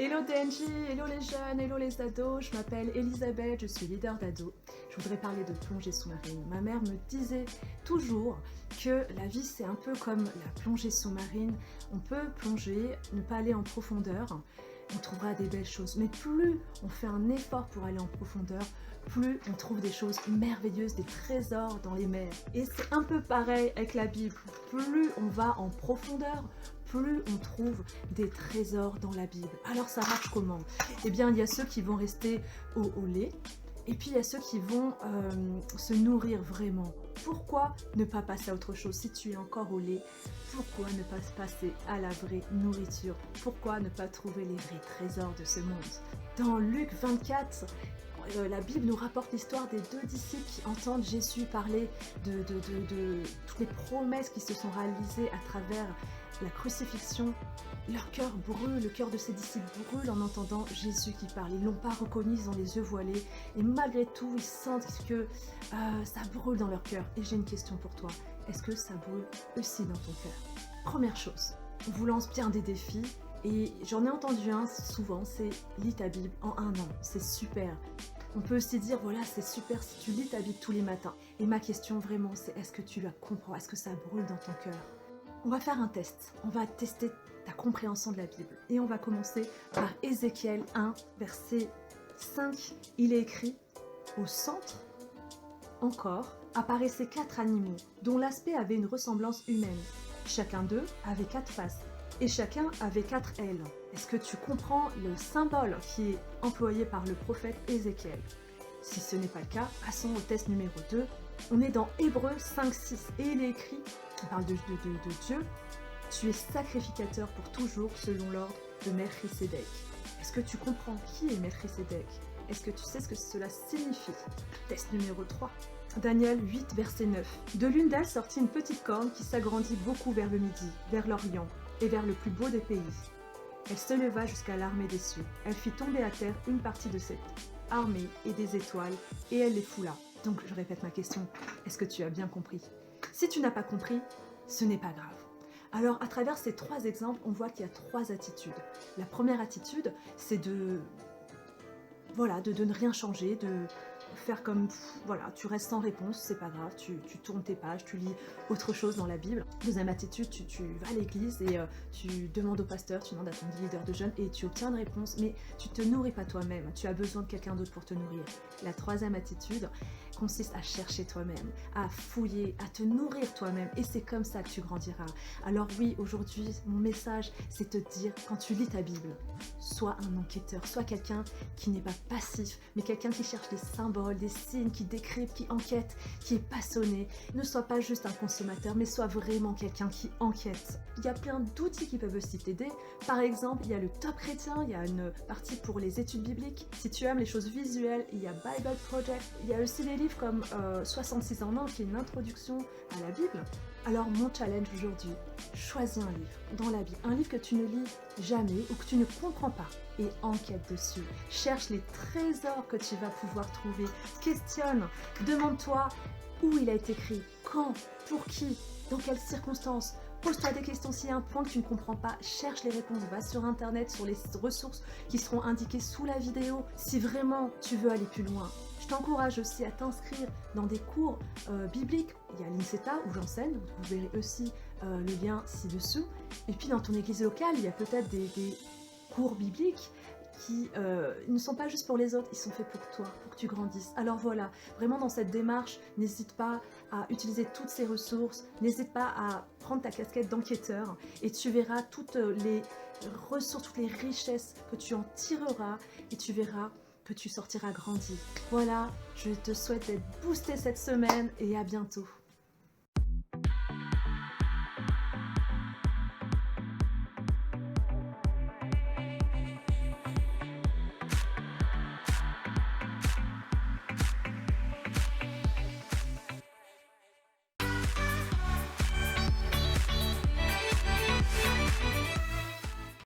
Hello DNJ, hello les jeunes, hello les ados, je m'appelle Elisabeth, je suis leader d'ado. Je voudrais parler de plongée sous-marine. Ma mère me disait toujours que la vie c'est un peu comme la plongée sous-marine. On peut plonger, ne pas aller en profondeur, on trouvera des belles choses. Mais plus on fait un effort pour aller en profondeur, plus on trouve des choses merveilleuses, des trésors dans les mers. Et c'est un peu pareil avec la Bible. Plus on va en profondeur, plus on trouve des trésors dans la Bible. Alors ça marche comment? Eh bien, il y a ceux qui vont rester au lait, et puis il y a ceux qui vont se nourrir vraiment. Pourquoi ne pas passer à autre chose? Si tu es encore au lait, pourquoi ne pas passer à la vraie nourriture? Pourquoi ne pas trouver les vrais trésors de ce monde? Dans Luc 24, la Bible nous rapporte l'histoire des deux disciples qui entendent Jésus parler de toutes les promesses qui se sont réalisées à travers la crucifixion. Leur cœur brûle, le cœur de ces disciples brûle en entendant Jésus qui parle. Ils ne l'ont pas reconnu, ils ont les yeux voilés. Et malgré tout, ils sentent que ça brûle dans leur cœur. Et j'ai une question pour toi. Est-ce que ça brûle aussi dans ton cœur? Première chose, on vous lance bien des défis. Et j'en ai entendu un souvent, c'est lis ta Bible en 1 an. C'est super. On peut aussi dire, voilà, c'est super si tu lis ta Bible tous les matins. Et ma question vraiment, c'est est-ce que tu la comprends? Est-ce que ça brûle dans ton cœur? On va faire un test. On va tester ta compréhension de la Bible. Et on va commencer par Ézéchiel 1, verset 5. Il est écrit, au centre, encore, apparaissaient 4 animaux, dont l'aspect avait une ressemblance humaine. Chacun d'eux avait 4 faces, et chacun avait 4 ailes. Est-ce que tu comprends le symbole qui est employé par le prophète Ézéchiel? Si ce n'est pas le cas, passons au test numéro 2. On est dans Hébreux 5-6 et il est écrit, on parle de Dieu, tu es sacrificateur pour toujours selon l'ordre de Melchisédek. Est-ce que tu comprends qui est Melchisédek? Est-ce que tu sais ce que cela signifie? Test numéro 3. Daniel 8, verset 9. De l'une d'elles sortit une petite corne qui s'agrandit beaucoup vers le midi, vers l'Orient et vers le plus beau des pays. Elle se leva jusqu'à l'armée des cieux. Elle fit tomber à terre une partie de cette armée et des étoiles, et elle les foula. Donc je répète ma question, est-ce que tu as bien compris? Si tu n'as pas compris, ce n'est pas grave. Alors à travers ces 3 exemples, on voit qu'il y a 3 attitudes. La première attitude, c'est de ne rien changer, de faire comme, voilà, tu restes sans réponse, c'est pas grave, tu tournes tes pages, tu lis autre chose dans la Bible. Deuxième attitude, tu vas à l'église et tu demandes au pasteur, tu demandes à ton leader de jeunes et tu obtiens une réponse, mais tu te nourris pas toi-même, tu as besoin de quelqu'un d'autre pour te nourrir. La troisième attitude consiste à chercher toi-même, à fouiller, à te nourrir toi-même, et c'est comme ça que tu grandiras. Alors oui, aujourd'hui, mon message, c'est te dire, quand tu lis ta Bible, sois un enquêteur, sois quelqu'un qui n'est pas passif, mais quelqu'un qui cherche des symboles, des signes, qui décrypte, qui enquête, qui est passionné. Ne sois pas juste un consommateur, mais sois vraiment quelqu'un qui enquête. Il y a plein d'outils qui peuvent aussi t'aider. Par exemple, il y a le Top Chrétien, il y a une partie pour les études bibliques. Si tu aimes les choses visuelles, il y a Bible Project. Il y a aussi des livres comme 66 en un, qui est une introduction à la Bible. Alors mon challenge aujourd'hui, choisis un livre dans la Bible, un livre que tu ne lis jamais ou que tu ne comprends pas, et enquête dessus. Cherche les trésors que tu vas pouvoir trouver. Questionne, demande-toi où il a été écrit, quand, pour qui, dans quelles circonstances. Pose-toi des questions s'il y a un point que tu ne comprends pas, cherche les réponses, va sur internet, sur les ressources qui seront indiquées sous la vidéo. Si vraiment tu veux aller plus loin, je t'encourage aussi à t'inscrire dans des cours bibliques. Il y a l'INSETA où j'enseigne, vous verrez aussi le lien ci-dessous. Et puis dans ton église locale, il y a peut-être des cours bibliques qui ne sont pas juste pour les autres, ils sont faits pour toi, pour que tu grandisses. Alors voilà, vraiment dans cette démarche, n'hésite pas à utiliser toutes ces ressources, n'hésite pas à prendre ta casquette d'enquêteur et tu verras toutes les ressources, toutes les richesses que tu en tireras et tu verras que tu sortiras grandi. Voilà, je te souhaite d'être boosté cette semaine et à bientôt.